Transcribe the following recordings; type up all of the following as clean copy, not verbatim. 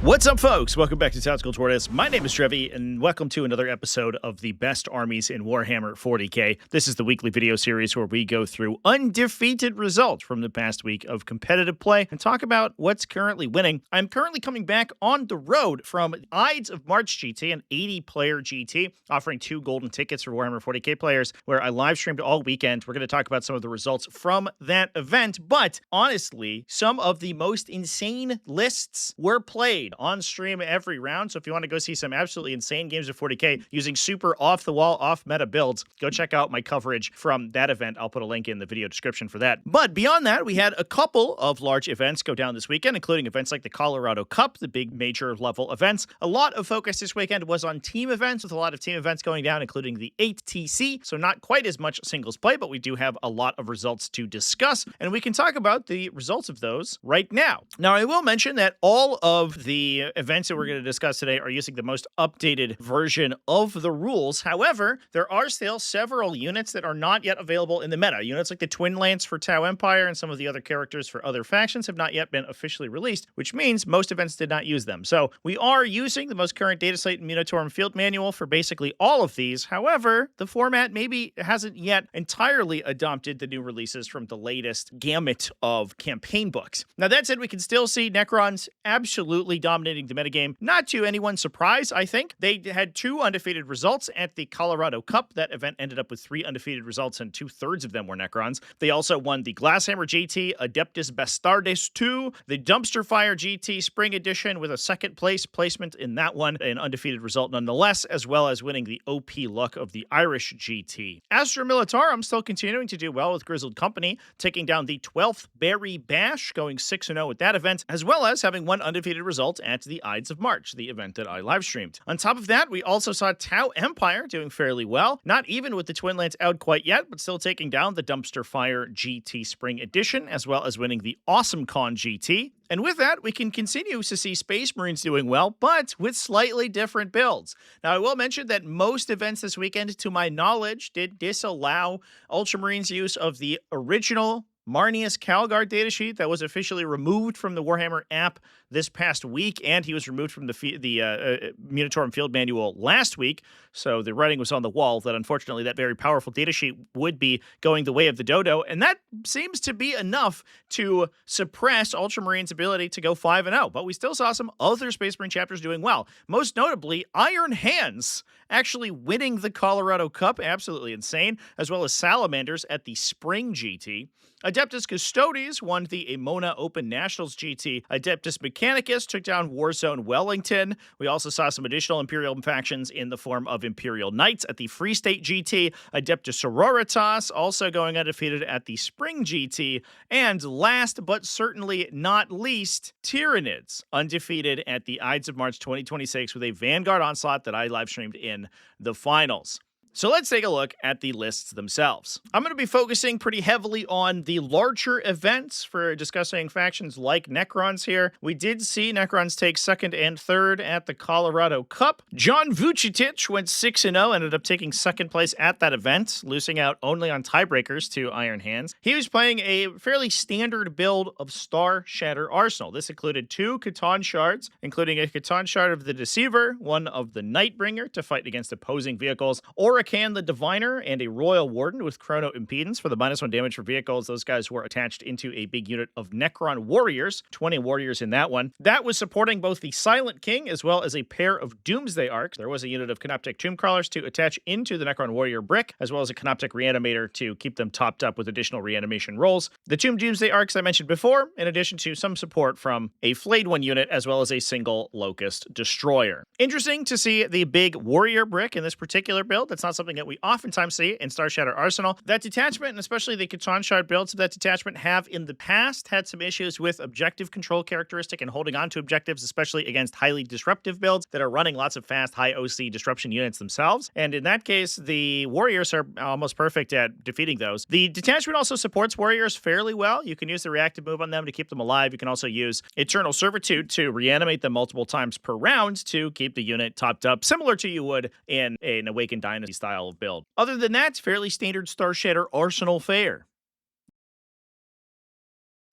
What's up, folks? Welcome back to TacticalTortoise. My name is Trevi, and welcome to another episode of the best armies in Warhammer 40k. This is the weekly video series where we go through undefeated results from the past week of competitive play and talk about what's currently winning. I'm currently coming back on the road from Ides of March GT, an 80-player GT, offering 2 golden tickets for Warhammer 40k players, where I live streamed all weekend. We're going to talk about some of the results from that event, but honestly, some of the most insane lists were played on stream every round. So if you want to go see some absolutely insane games of 40k using super off-the-wall, off-meta builds, go check out my coverage from that event. I'll put a link in the video description for that. But beyond that, we had a couple of large events go down this weekend, including events like the Colorado Cup, the big major level events. A lot of focus this weekend was on team events, with a lot of team events going down, including the 8TC. So not quite as much singles play, but we do have a lot of results to discuss, and we can talk about the results of those right now. Now, I will mention that all of the events that we're going to discuss today are using the most updated version of the rules. However, there are still several units that are not yet available in the meta. Units like the Twin Lance for Tau Empire and some of the other characters for other factions have not yet been officially released, which means most events did not use them. So we are using the most current data slate and Munitorum field manual for basically all of these. However, the format maybe hasn't yet entirely adopted the new releases from the latest gamut of campaign books. Now, that said, we can still see Necrons absolutely dominating the metagame. Not to anyone's surprise, I think. They had 2 undefeated results at the Colorado Cup. That event ended up with 3 undefeated results, and 2/3 of them were Necrons. They also won the Glasshammer GT, Adeptus Bastardes 2, the Dumpster Fire GT Spring Edition with a second place placement in that one, an undefeated result nonetheless, as well as winning the OP luck of the Irish GT. Astra Militarum still continuing to do well with Grizzled Company, taking down the 12th Berry Bash, going 6-0 at that event, as well as having 1 undefeated result at the Ides of March, the event that I live streamed. On top of that, we also saw Tau Empire doing fairly well, not even with the Twin Lance out quite yet, but still taking down the Dumpster Fire GT Spring Edition, as well as winning the Awesome Con GT. And with that, we can continue to see Space Marines doing well, but with slightly different builds. Now, I will mention that most events this weekend, to my knowledge, did disallow Ultramarines' use of the original Marnius Calgard datasheet that was officially removed from the Warhammer app this past week, and he was removed from the Munitorum field manual last week, so the writing was on the wall that unfortunately that very powerful datasheet would be going the way of the dodo, and that seems to be enough to suppress Ultramarines' ability to go 5-0, but we still saw some other Space Marine chapters doing well, most notably Iron Hands actually winning the Colorado Cup, absolutely insane, as well as Salamanders at the Spring GT. Adeptus Custodes won the Emona Open Nationals GT. Adeptus Mechanicus took down Warzone Wellington. We also saw some additional Imperial factions in the form of Imperial Knights at the Free State GT. Adepta Sororitas also going undefeated at the Spring GT. And last but certainly not least, Tyranids undefeated at the Ides of March 2026 with a Vanguard onslaught that I live streamed in the finals. So let's take a look at the lists themselves. I'm going to be focusing pretty heavily on the larger events for discussing factions like Necrons here. We did see Necrons take 2nd and 3rd at the Colorado Cup. John Vucetich went 6-0, ended up taking 2nd place at that event, losing out only on tiebreakers to Iron Hands. He was playing a fairly standard build of Star Shatter Arsenal. This included 2 Catan Shards, including a Catan Shard of the Deceiver, one of the Nightbringer to fight against opposing vehicles, Oracan the Diviner, and a Royal Warden with Chrono Impedance for the -1 damage for vehicles. Those guys were attached into a big unit of Necron Warriors, 20 warriors in that one. That was supporting both the Silent King as well as a pair of Doomsday Arcs. There was a unit of Canoptic Tomb Crawlers to attach into the Necron Warrior brick, as well as a Canoptic Reanimator to keep them topped up with additional reanimation rolls. The Tomb Doomsday Arcs I mentioned before, in addition to some support from a Flayed One unit, as well as a single Locust Destroyer. Interesting to see the big Warrior brick in this particular build. That's not something that we oftentimes see in Star Shatter Arsenal. That detachment, and especially the Catan Shard builds of that detachment, have in the past had some issues with objective control characteristic and holding on to objectives, especially against highly disruptive builds that are running lots of fast, high OC disruption units themselves. And in that case, the Warriors are almost perfect at defeating those. The detachment also supports Warriors fairly well. You can use the reactive move on them to keep them alive. You can also use Eternal Servitude to reanimate them multiple times per round to keep the unit topped up, similar to you would in an Awakened Dynasty style of build. Other than that, fairly standard Star Shatter Arsenal fare.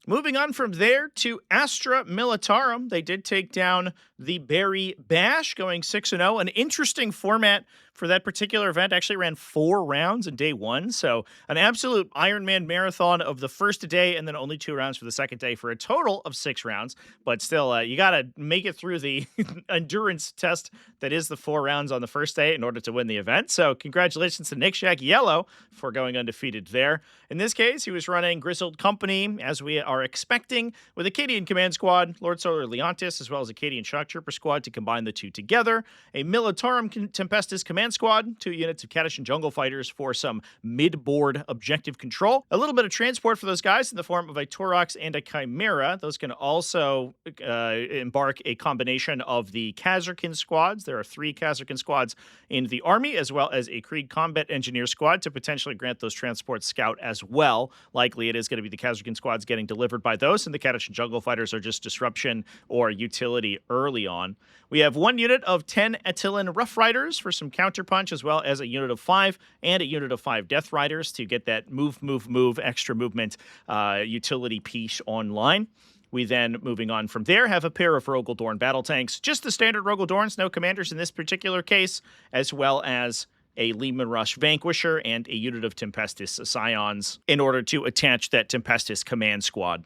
Moving on from there to Astra Militarum, they did take down the Berry Bash, going 6-0. An interesting format for that particular event. Actually ran 4 rounds in day 1, so an absolute Ironman marathon of the first day, and then only 2 rounds for the second day for a total of 6 rounds. But still, you got to make it through the endurance test that is the 4 rounds on the first day in order to win the event. So congratulations to Nick Shack Yellow for going undefeated there. In this case, he was running Grizzled Company, as we are expecting, with Acadian Command Squad, Lord Solar Leontis, as well as Acadian Shock Trooper Squad to combine the two together. A Militarum Tempestus Command Squad, 2 units of Kadishan Jungle Fighters for some mid-board objective control. A little bit of transport for those guys in the form of a Torox and a Chimera. Those can also embark a combination of the Kazarkin squads. There are 3 Kazarkin squads in the army, as well as a Krieg Combat Engineer squad to potentially grant those transport scout as well. Likely it is going to be the Kazarkin squads getting delivered by those, and the Kadishan Jungle Fighters are just disruption or utility early on. We have 1 unit of 10 Attilan Rough Riders for some counterpunch, as well as a unit of 5 and a unit of 5 Death Riders to get that move, extra movement utility piece online. We then, moving on from there, have a pair of Rogel Dorn battle tanks, just the standard Rogel Dorns, no commanders in this particular case, as well as a Lehman Rush Vanquisher and a unit of Tempestus Scions in order to attach that Tempestus command squad.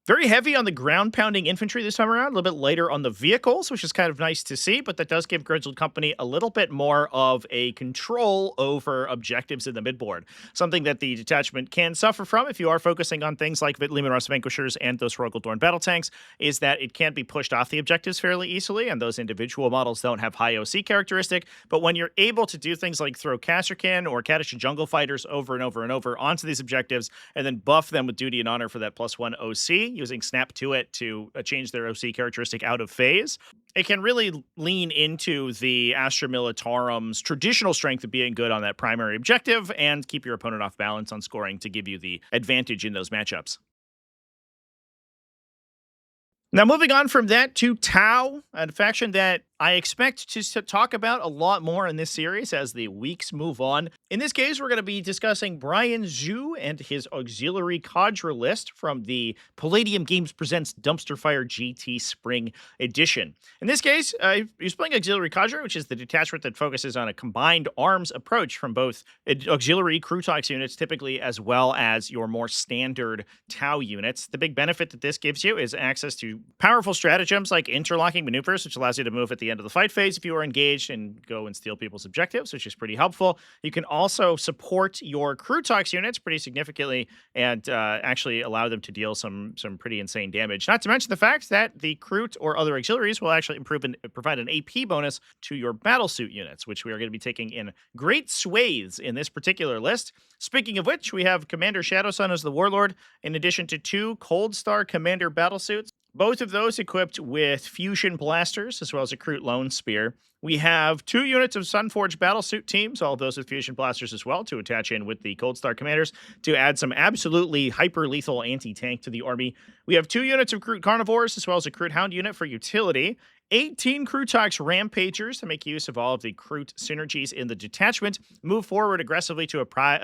Very heavy on the ground-pounding infantry this time around, a little bit lighter on the vehicles, which is kind of nice to see, but that does give Grizzled Company a little bit more of a control over objectives in the midboard, something that the detachment can suffer from if you are focusing on things like Lehman Rush Vanquishers and those Rogel Dorn battle tanks, is that it can be pushed off the objectives fairly easily, and those individual models don't have high OC characteristic, but when you're able to do things like throw Kasrkin or Kadishan Jungle Fighters over and over and over onto these objectives, and then buff them with Duty and Honor for that +1 OC, using Snap to it to change their OC characteristic out of phase, it can really lean into the Astra Militarum's traditional strength of being good on that primary objective and keep your opponent off balance on scoring to give you the advantage in those matchups. Now, moving on from that to Tau, a faction that I expect to talk about a lot more in this series as the weeks move on. In this case, we're going to be discussing Brian Zhu and his auxiliary cadre list from the Palladium Games Presents Dumpster Fire GT Spring Edition. In this case, he's playing auxiliary cadre, which is the detachment that focuses on a combined arms approach from both auxiliary Krutox units, typically, as well as your more standard Tau units. The big benefit that this gives you is access to powerful stratagems like interlocking maneuvers, which allows you to move at the end of the fight phase if you are engaged and go and steal people's objectives, which is pretty helpful. You can also support your Krutox units pretty significantly and actually allow them to deal some pretty insane damage. Not to mention the fact that the Krut or other auxiliaries will actually provide an AP bonus to your battlesuit units, which we are going to be taking in great swathes in this particular list. Speaking of which, we have Commander Shadowsun as the Warlord, in addition to 2 Cold Star Commander battlesuits. Both of those equipped with fusion blasters, as well as a Krut Lone Spear. We have 2 units of Sunforged battlesuit teams, all of those with fusion blasters as well, to attach in with the Cold Star Commanders to add some absolutely hyper-lethal anti-tank to the army. We have 2 units of Krut Carnivores, as well as a Krut Hound unit for utility. 18 Krutox Rampagers to make use of all of the Krut synergies in the detachment. Move forward aggressively to apply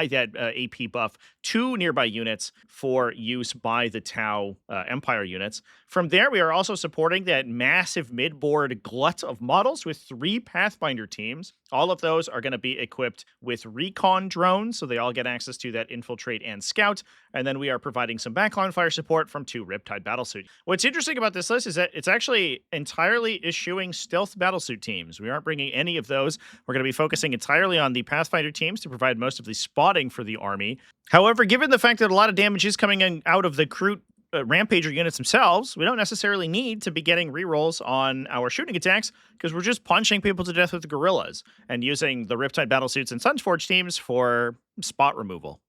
that AP buff to nearby units for use by the Tau Empire units. From there, we are also supporting that massive mid-board glut of models with 3 Pathfinder teams. All of those are going to be equipped with recon drones, so they all get access to that infiltrate and scout. And then we are providing some backline fire support from 2 Riptide battlesuit. What's interesting about this list is that it's actually entirely eschewing stealth battlesuit teams. We aren't bringing any of those. We're going to be focusing entirely on the Pathfinder teams to provide most of the spotting for the army. However, given the fact that a lot of damage is coming in out of the Krut Rampager units themselves, we don't necessarily need to be getting rerolls on our shooting attacks because we're just punching people to death with the gorillas and using the Riptide battlesuits and Sunforge teams for spot removal.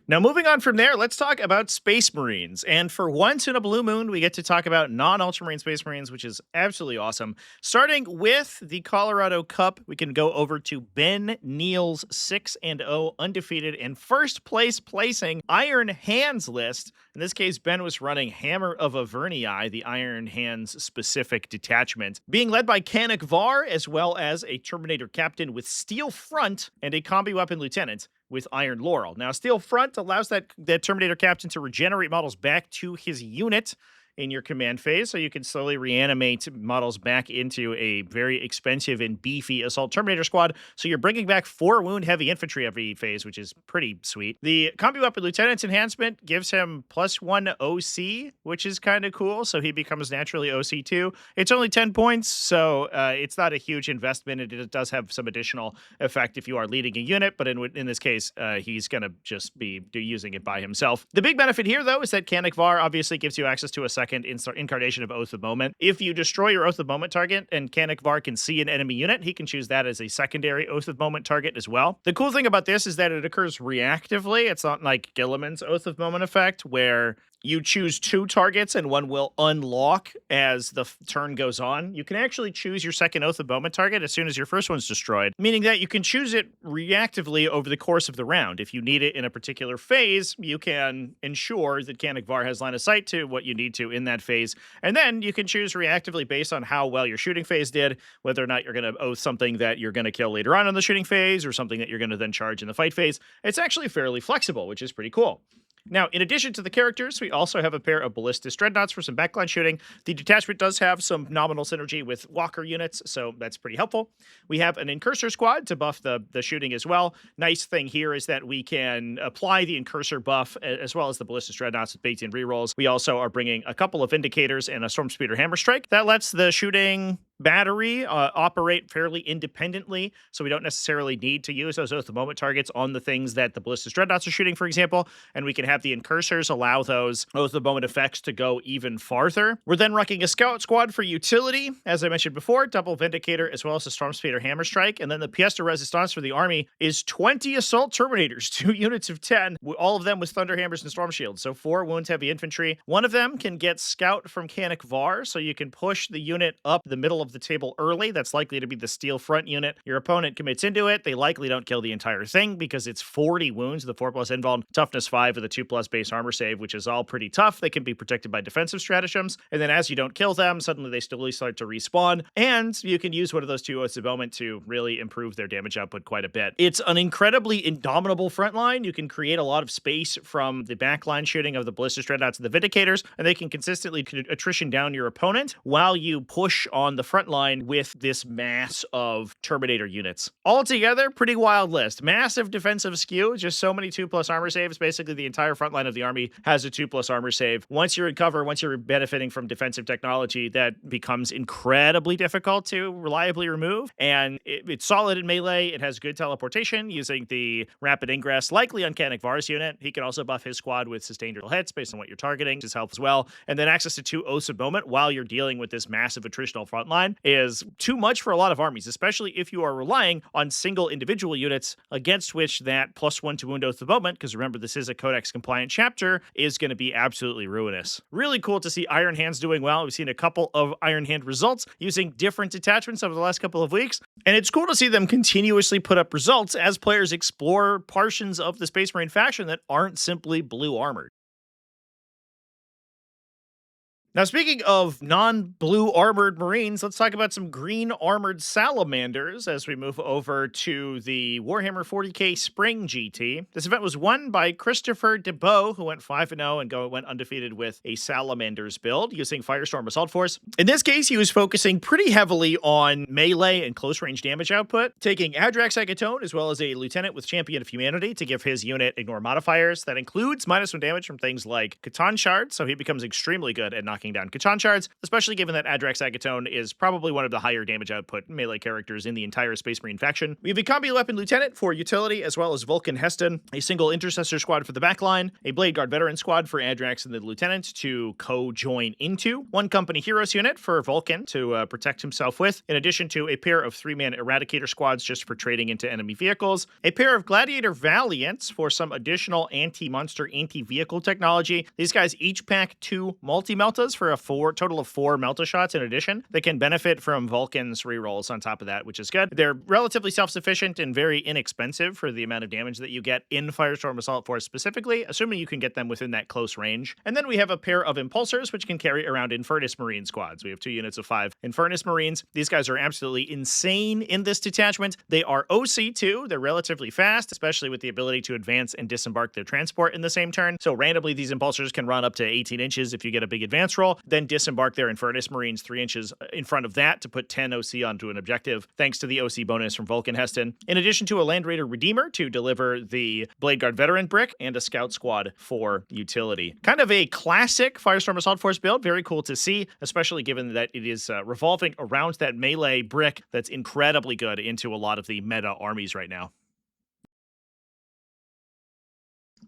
Now, moving on from there, let's talk about Space Marines. And for once in a blue moon, we get to talk about non-Ultramarine Space Marines, which is absolutely awesome. Starting with the Colorado Cup, we can go over to Ben Neal's 6-0 undefeated and first place placing Iron Hands list. In this case, Ben was running Hammer of Avernii, the Iron Hands specific detachment, being led by Canik Var, as well as a Terminator Captain with Steel Front and a Combi Weapon Lieutenant with Iron Laurel. Now, Steel Front allows that Terminator Captain to regenerate models back to his unit in your command phase, so you can slowly reanimate models back into a very expensive and beefy Assault Terminator squad. So you're bringing back 4 wound heavy infantry every phase, which is pretty sweet. The Combi Weapon Lieutenant's enhancement gives him +1 OC, which is kind of cool, so he becomes naturally OC2. It's only 10 points, so it's not a huge investment. It does have some additional effect if you are leading a unit, but in this case, he's going to just be using it by himself. The big benefit here, though, is that Canik Var obviously gives you access to a second incarnation of Oath of Moment. If you destroy your Oath of Moment target and Canik Var can see an enemy unit, he can choose that as a secondary Oath of Moment target as well. The cool thing about this is that it occurs reactively. It's not like Gilliman's Oath of Moment effect, where you choose 2 targets and one will unlock as the turn goes on. You can actually choose your second Oath of Moment target as soon as your first one's destroyed, meaning that you can choose it reactively over the course of the round. If you need it in a particular phase, you can ensure that Canik Var has line of sight to what you need to in that phase, and then you can choose reactively based on how well your shooting phase did, whether or not you're going to oath something that you're going to kill later on in the shooting phase or something that you're going to then charge in the fight phase. It's actually fairly flexible, which is pretty cool. Now, in addition to the characters, we also have a pair of Ballistus Dreadnoughts for some backline shooting. The detachment does have some nominal synergy with Walker units, so that's pretty helpful. We have an Incursor squad to buff the shooting as well. Nice thing here is that we can apply the Incursor buff as well as the Ballistus Dreadnoughts with baked-in rerolls. We also are bringing a couple of Indicators and a Stormspeeder Hammer Strike. That lets the shooting battery operate fairly independently, so we don't necessarily need to use those Oath of Moment targets on the things that the Ballistus Dreadnoughts are shooting, for example, and we can have the Incursors allow those Oath of Moment effects to go even farther. We're then rocking a Scout Squad for utility, as I mentioned before, double Vindicator as well as a Stormspeeder Hammer Strike, and then the pièce de résistance for the army is 20 Assault Terminators, 2 units of 10, all of them with Thunder Hammers and Storm Shields, so 4 wounds heavy infantry. One of them can get Scout from Canik Var, so you can push the unit up the middle of the table early. That's likely to be the Steel Front unit. Your opponent commits into it. They likely don't kill the entire thing because it's 40 wounds, the 4+ invuln, toughness 5 with a 2+ base armor save, which is all pretty tough. They can be protected by defensive stratagems, and then as you don't kill them, suddenly they slowly start to respawn, and you can use one of those 2 Oaths of Moment to really improve their damage output quite a bit. It's an incredibly indomitable front line. You can create a lot of space from the backline shooting of the Ballistus Dreadnoughts and the Vindicators, and they can consistently attrition down your opponent while you push on the front line with this mass of Terminator units. Altogether, pretty wild list. Massive defensive skew, just so many 2+ armor saves. Basically, the entire front line of the army has a 2+ armor save. Once you're in cover, once you're benefiting from defensive technology, that becomes incredibly difficult to reliably remove. And it's solid in melee. It has good teleportation using the rapid ingress, likely on Canik Var's unit. He can also buff his squad with sustained hits based on what you're targeting, which helps as well. And then access to 2 Oaths of Moment while you're dealing with this massive attritional front line is too much for a lot of armies, especially if you are relying on single individual units against which that +1 to wound Oath of Moment, because remember, this is a Codex compliant chapter, is going to be absolutely ruinous. Really cool to see Iron Hands doing well. We've seen a couple of Iron Hand results using different detachments over the last couple of weeks, and it's cool to see them continuously put up results as players explore portions of the Space Marine faction that aren't simply blue armored. Now, speaking of non-blue armored Marines, let's talk about some green armored Salamanders as we move over to the Warhammer 40k Spring GT. This event was won by Christopher DeBow, who went 5-0 and went undefeated with a Salamanders build using Firestorm Assault Force. In this case, he was focusing pretty heavily on melee and close-range damage output, taking Adrax Agatone as well as a Lieutenant with Champion of Humanity to give his unit ignore modifiers. That includes -1 damage from things like Catan Shards, so he becomes extremely good at knocking down Catan Shards, especially given that Adrax Agatone is probably one of the higher damage output melee characters in the entire Space Marine faction. We have a Combi Weapon Lieutenant for utility, as well as Vulcan Heston, a single Intercessor squad for the backline, a Blade Guard Veteran squad for Adrax and the Lieutenant to co-join into, 1 Company Heroes unit for Vulcan to protect himself with, in addition to a pair of 3-man Eradicator squads just for trading into enemy vehicles, a pair of Gladiator Valiants for some additional anti-monster, anti-vehicle technology. These guys each pack 2 multi-meltas, those for a total of 4 Melta shots in addition. They can benefit from Vulcan's rerolls on top of that, which is good. They're relatively self-sufficient and very inexpensive for the amount of damage that you get in Firestorm Assault Force specifically, assuming you can get them within that close range. And then we have a pair of Impulsors, which can carry around Infernus Marine squads. We have 2 units of 5 Infernus Marines. These guys are absolutely insane in this detachment. They are OC too. They're relatively fast, especially with the ability to advance and disembark their transport in the same turn. So randomly, these Impulsors can run up to 18 inches if you get a big advance roll, then disembark their Infernus Marines 3 inches in front of that to put 10 OC onto an objective, thanks to the OC bonus from Vulcan Heston, in addition to a Land Raider Redeemer to deliver the Blade Guard Veteran brick and a Scout Squad for utility. Kind of a classic Firestorm Assault Force build. Very cool to see, especially given that it is revolving around that melee brick that's incredibly good into a lot of the meta armies right now.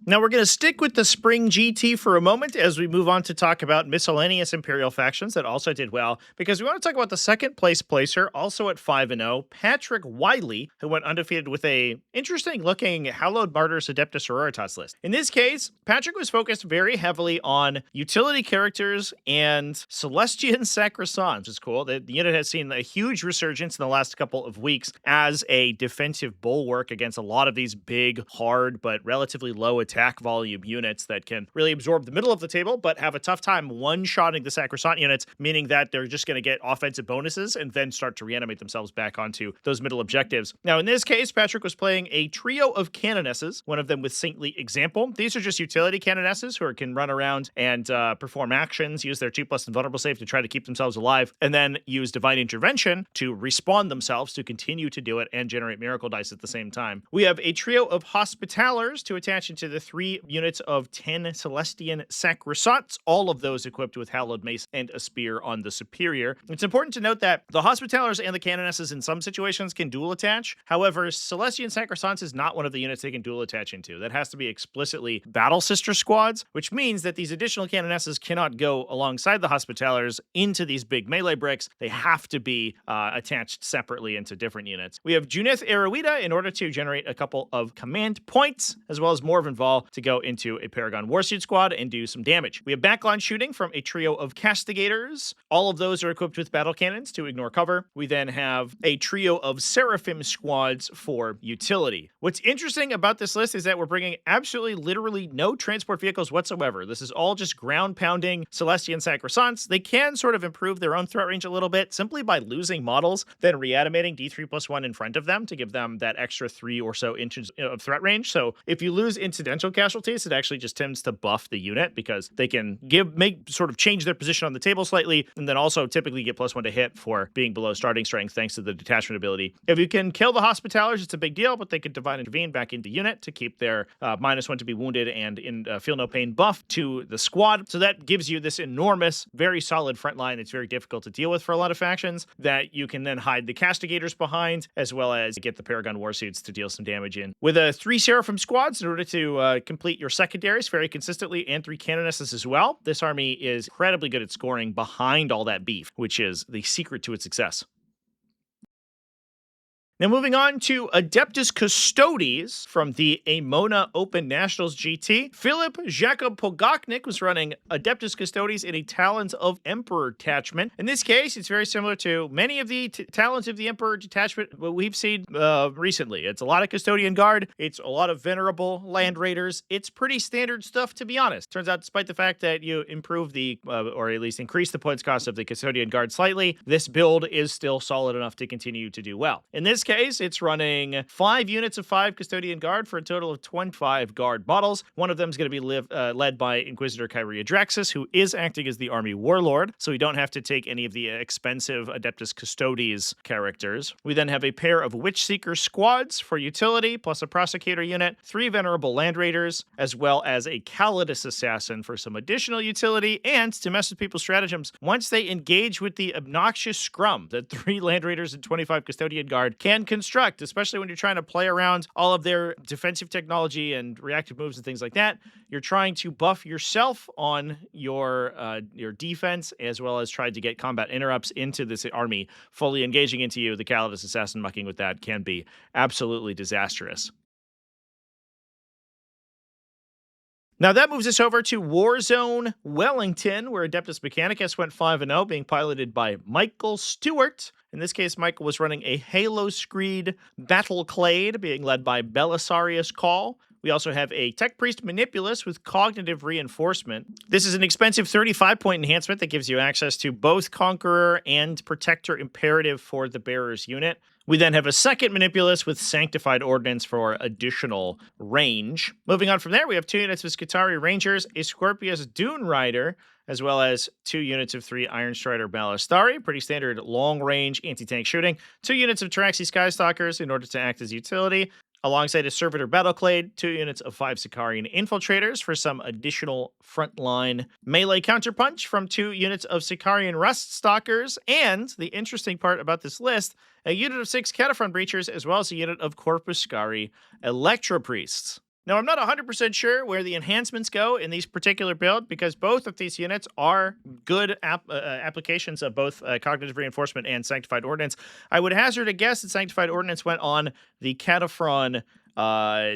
Now we're going to stick with the Spring GT for a moment as we move on to talk about miscellaneous Imperial factions that also did well, because we want to talk about the second place placer, also at 5-0, Patrick Wiley, who went undefeated with a interesting looking Hallowed Martyrs Adepta Sororitas list. In this case, Patrick was focused very heavily on utility characters and Celestian Sacrosancts, which is cool. The unit has seen a huge resurgence in the last couple of weeks as a defensive bulwark against a lot of these big, hard, but relatively low attack volume units that can really absorb the middle of the table, but have a tough time one-shotting the Sacrosanct units, meaning that they're just going to get offensive bonuses and then start to reanimate themselves back onto those middle objectives. Now, in this case, Patrick was playing a trio of Canonesses, one of them with Saintly Example. These are just utility Canonesses who can run around and perform actions, use their 2+ invulnerable save to try to keep themselves alive, and then use Divine Intervention to respawn themselves to continue to do it and generate Miracle Dice at the same time. We have a trio of Hospitallers to attach into the 3 units of 10 Celestian Sacrosancts, all of those equipped with Hallowed Mace and a Spear on the Superior. It's important to note that the Hospitallers and the Canonesses in some situations can dual attach. However, Celestian Sacrosancts is not one of the units they can dual attach into. That has to be explicitly Battle Sister squads, which means that these additional Canonesses cannot go alongside the Hospitallers into these big melee bricks. They have to be attached separately into different units. We have Junith Eruida in order to generate a couple of command points, as well as Morvenn Vahl to go into a Paragon Warsuit squad and do some damage. We have backline shooting from a trio of Castigators. All of those are equipped with battle cannons to ignore cover. We then have a trio of Seraphim squads for utility. What's interesting about this list is that we're bringing absolutely literally no transport vehicles whatsoever. This is all just ground pounding Celestian Sacrosancts. They can sort of improve their own threat range a little bit simply by losing models, then reanimating D3+1 in front of them to give them that extra 3 or so inches of threat range. So if you lose incidental casualties, it actually just tends to buff the unit because they can change their position on the table slightly, and then also typically get +1 to hit for being below starting strength thanks to the detachment ability. If you can kill the Hospitallers, it's a big deal, but they could Divine Intervene back into unit to keep their -1 to be wounded and feel no pain buff to the squad. So that gives you this enormous, very solid front line that's very difficult to deal with for a lot of factions that you can then hide the Castigators behind, as well as get the Paragon Warsuits to deal some damage in. With 3 Seraphim squads in order to complete your secondaries very consistently, and 3 Canonesses as well, this army is incredibly good at scoring behind all that beef, which is the secret to its success. Now moving on to Adeptus Custodes from the Amona Open Nationals GT. Philip Jakob Pogachnik was running Adeptus Custodes in a Talons of Emperor detachment. In this case, it's very similar to many of the Talons of the Emperor detachment we've seen recently. It's a lot of Custodian Guard. It's a lot of Venerable Land Raiders. It's pretty standard stuff, to be honest. Turns out, despite the fact that you improve the, or at least increase the points cost of the Custodian Guard slightly, this build is still solid enough to continue to do well. In this case, it's running 5 units of 5 Custodian Guard for a total of 25 Guard models. One of them is going to be led by Inquisitor Kyria Draxus, who is acting as the Army Warlord, so we don't have to take any of the expensive Adeptus Custodes characters. We then have a pair of Witch Seeker squads for utility, plus a Prosecutor unit, 3 Venerable Land Raiders, as well as a Calidus Assassin for some additional utility, and to mess with people's stratagems, once they engage with the obnoxious scrum that 3 Land Raiders and 25 Custodian Guard can construct, especially when you're trying to play around all of their defensive technology and reactive moves and things like that. You're trying to buff yourself on your defense, as well as try to get combat interrupts into this army fully engaging into you. The Calidus Assassin mucking with that can be absolutely disastrous. Now that moves us over to Warzone Wellington, where Adeptus Mechanicus went 5-0, being piloted by Michael Stewart. In this case, Michael was running a Halo Screed Battle Clade, being led by Belisarius Call. We also have a Tech Priest Manipulus with Cognitive Reinforcement. This is an expensive 35-point enhancement that gives you access to both Conqueror and Protector Imperative for the Bearer's unit. We then have a second Manipulus with Sanctified Ordnance for additional range. Moving on from there, we have 2 units of Skitarii Rangers, a Scorpius Dune Rider, as well as 2 units of 3 Iron Strider Ballistari, pretty standard long-range anti-tank shooting, 2 units of Taraxi Skystalkers in order to act as utility, alongside a Servitor Battleclade, 2 units of 5 Sicarian Infiltrators for some additional frontline melee counterpunch from 2 units of Sicarian Rust Stalkers, and the interesting part about this list, a unit of 6 Cataphrone Breachers, as well as a unit of Corpuscari Electro Priests. Now, I'm not 100% sure where the enhancements go in these particular build, because both of these units are good applications of both Cognitive Reinforcement and Sanctified Ordnance. I would hazard a guess that Sanctified Ordnance went on the Cataphron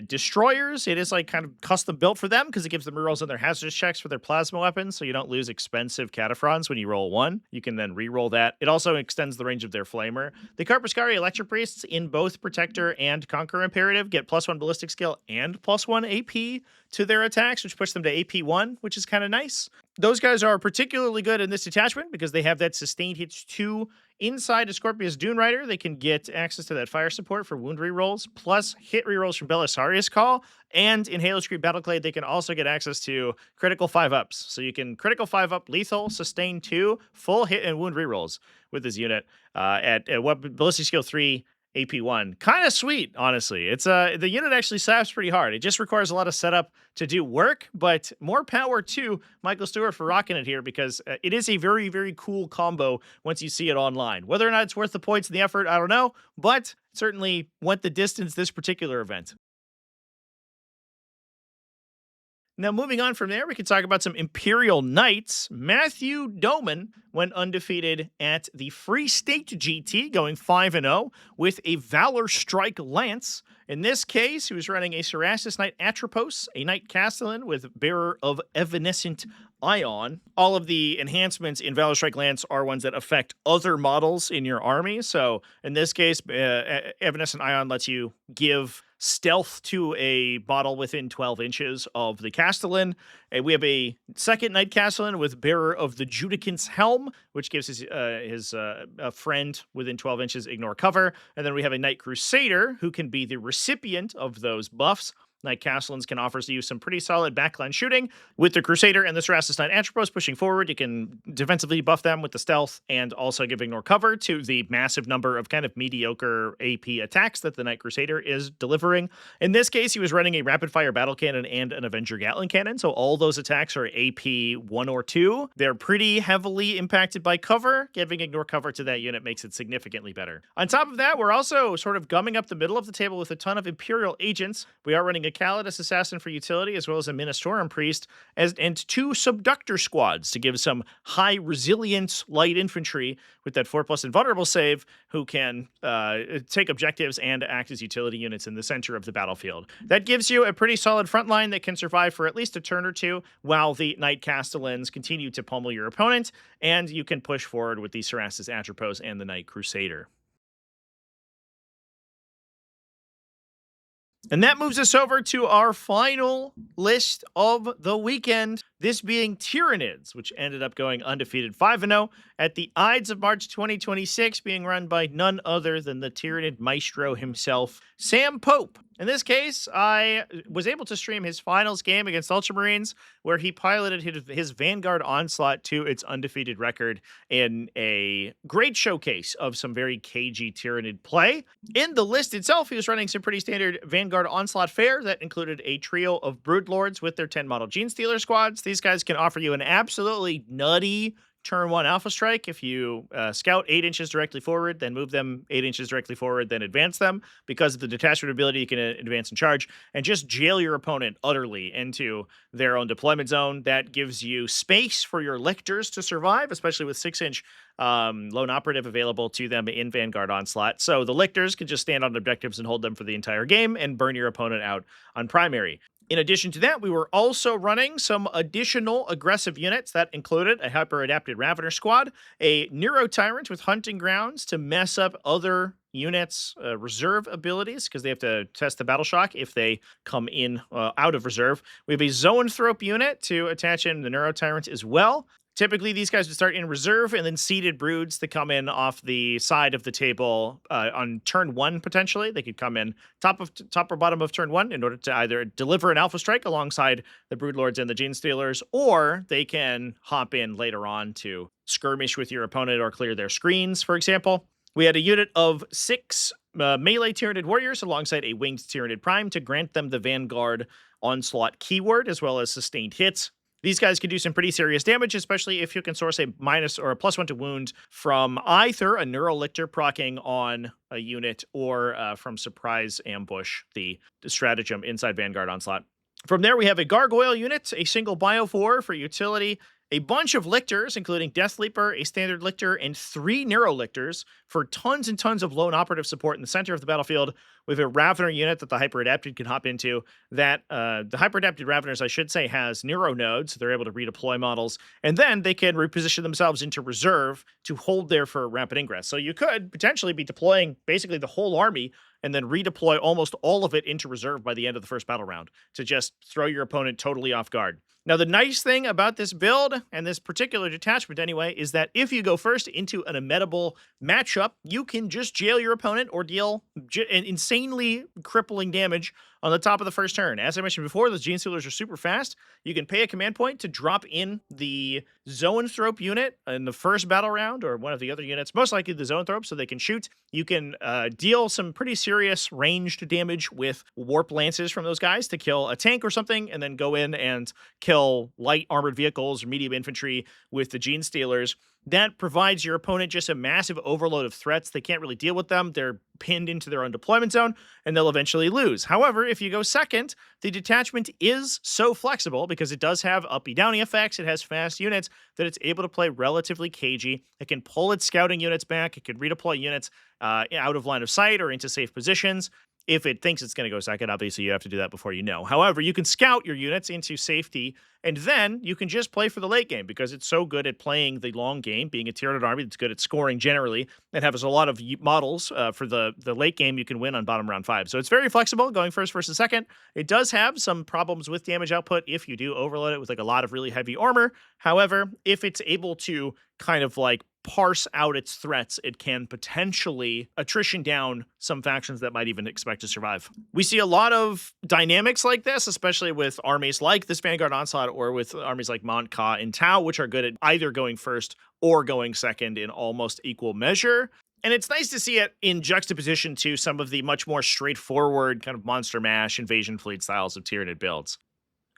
destroyers. It is like kind of custom built for them because it gives them rerolls on their hazardous checks for their plasma weapons, so you don't lose expensive Cataphrons when you roll 1. You can then reroll that. It also extends the range of their flamer. The Corpuscari Electro Priests in both Protector and Conqueror Imperative get +1 ballistic skill and +1 AP to their attacks, which puts them to AP 1, which is kind of nice. Those guys are particularly good in this detachment because they have that sustained hits 2 inside a Scorpius Dune Rider. They can get access to that fire support for wound rerolls, plus hit rerolls from Belisarius Call. And in Halo Screed Battleclade, they can also get access to critical 5-ups. So you can critical 5-up lethal, sustain 2, full hit and wound rerolls with this unit at ballistic skill 3, AP1. Kind of sweet, honestly. It's the unit actually slaps pretty hard. It just requires a lot of setup to do work, but more power to Michael Stewart for rocking it here, because it is a very, very cool combo once you see it online. Whether or not it's worth the points and the effort, I don't know, but certainly went the distance this particular event. Now, moving on from there, we can talk about some Imperial Knights. Matthew Doman went undefeated at the Free State GT, going 5-0 with a Valor Strike Lance. In this case, he was running a Cerastus Knight Atropos, a Knight Castellan with Bearer of Evanescent Ion. All of the enhancements in Valor Strike Lance are ones that affect other models in your army. So in this case, Evanescent Ion lets you give stealth to a model within 12 inches of the Castellan. And we have a second Knight Castellan with Bearer of the Judicant's Helm, which gives his friend within 12 inches ignore cover. And then we have a Knight Crusader who can be the recipient of those buffs. Knight Castellans can offer you some pretty solid backline shooting. With the Crusader and the Cerastus Knight Atropos pushing forward, you can defensively buff them with the stealth and also give ignore cover to the massive number of kind of mediocre AP attacks that the Knight Crusader is delivering. In this case, he was running a rapid fire battle cannon and an Avenger Gatling cannon, so all those attacks are AP 1 or 2. They're pretty heavily impacted by cover. Giving ignore cover to that unit makes it significantly better. On top of that, we're also sort of gumming up the middle of the table with a ton of Imperial agents. We are running a Calidus Assassin for utility, as well as a Ministorum Priest, and 2 Subductor Squads to give some high resilience light infantry with that 4+ invulnerable save, who can take objectives and act as utility units in the center of the battlefield. That gives you a pretty solid front line that can survive for at least a turn or 2, while the Knight Castellans continue to pummel your opponent, and you can push forward with the Cerastus Atropos and the Knight Crusader. And that moves us over to our final list of the weekend, this being Tyranids, which ended up going undefeated 5-0 at the Ides of March 2026, being run by none other than the Tyranid maestro himself, Sam Pope. In this case, I was able to stream his finals game against Ultramarines, where he piloted his Vanguard Onslaught to its undefeated record in a great showcase of some very cagey Tyranid play. In the list itself, he was running some pretty standard Vanguard Onslaught fare that included a trio of Broodlords with their 10 model Gene Stealer squads. These guys can offer you an absolutely nutty turn 1 Alpha Strike if you scout 8 inches directly forward, then move them 8 inches directly forward, then advance them. Because of the detachment ability, you can advance and charge, and just jail your opponent utterly into their own deployment zone. That gives you space for your lictors to survive, especially with 6-inch lone operative available to them in Vanguard Onslaught. So the lictors can just stand on objectives and hold them for the entire game and burn your opponent out on primary. In addition to that, we were also running some additional aggressive units that included a hyper-adapted Ravener squad, a Neuro-Tyrant with hunting grounds to mess up other units' reserve abilities, because they have to test the battle shock if they come in out of reserve. We have a Zoanthrope unit to attach in the Neuro-Tyrant as well. Typically, these guys would start in reserve, and then seeded broods to come in off the side of the table on turn 1, potentially. They could come in top or bottom of turn 1 in order to either deliver an Alpha Strike alongside the Broodlords and the Genestealers, or they can hop in later on to skirmish with your opponent or clear their screens, for example. We had a unit of 6 melee Tyranid warriors alongside a winged Tyranid prime to grant them the Vanguard Onslaught keyword, as well as sustained hits. These guys can do some pretty serious damage, especially if you can source a minus or a +1 to wound from either a Neurolictor proccing on a unit or from Surprise Ambush, the stratagem inside Vanguard Onslaught. From there, we have a Gargoyle unit, a single Biophore for utility, a bunch of Lictors, including Death Leaper, a Standard Lictor, and 3 Neurolictors for tons and tons of lone operative support in the center of the battlefield. We have a Ravener unit that the Hyper-Adapted can hop into. That the Hyper-Adapted Raveners, I should say, has Neuro nodes. They're able to redeploy models, and then they can reposition themselves into reserve to hold there for rapid ingress. So you could potentially be deploying basically the whole army and then redeploy almost all of it into reserve by the end of the first battle round to just throw your opponent totally off guard. Now, the nice thing about this build, and this particular detachment anyway, is that if you go first into an immedible matchup, you can just jail your opponent or deal insanely crippling damage on the top of the first turn. As I mentioned before, those Genestealers are super fast. You can pay a command point to drop in the Zoanthrope unit in the first battle round, or one of the other units, most likely the Zoanthrope, so they can shoot. You can deal some pretty serious ranged damage with Warp Lances from those guys to kill a tank or something, and then go in and kill light armored vehicles or medium infantry with the Genestealers. That provides your opponent just a massive overload of threats. They can't really deal with them. They're pinned into their own deployment zone, and they'll eventually lose. However, if you go second, the detachment is so flexible because it does have uppy-downy effects. It has fast units that it's able to play relatively cagey. It can pull its scouting units back. It can redeploy units out of line of sight or into safe positions. If it thinks it's going to go second, obviously you have to do that before you know. However, you can scout your units into safety, and then you can just play for the late game because it's so good at playing the long game, being a Tyranid army that's good at scoring generally, and has a lot of models for the late game you can win on bottom round 5. So it's very flexible, going first versus second. It does have some problems with damage output if you do overload it with like a lot of really heavy armor. However, if it's able to kind of like parse out its threats, it can potentially attrition down some factions that might even expect to survive. We see a lot of dynamics like this, especially with armies like this Vanguard Onslaught or with armies like Mont Ka and Tau, which are good at either going first or going second in almost equal measure. And it's nice to see it in juxtaposition to some of the much more straightforward kind of Monster Mash, Invasion Fleet styles of Tyranid builds.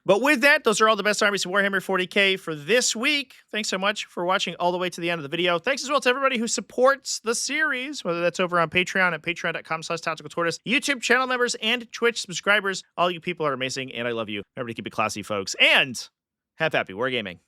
But with that, those are all the best armies in Warhammer 40k for this week. Thanks so much for watching all the way to the end of the video. Thanks as well to everybody who supports the series, whether that's over on Patreon at patreon.com/TacticalTortoise, YouTube channel members, and Twitch subscribers. All you people are amazing, and I love you. Remember to keep it classy, folks, and have happy wargaming.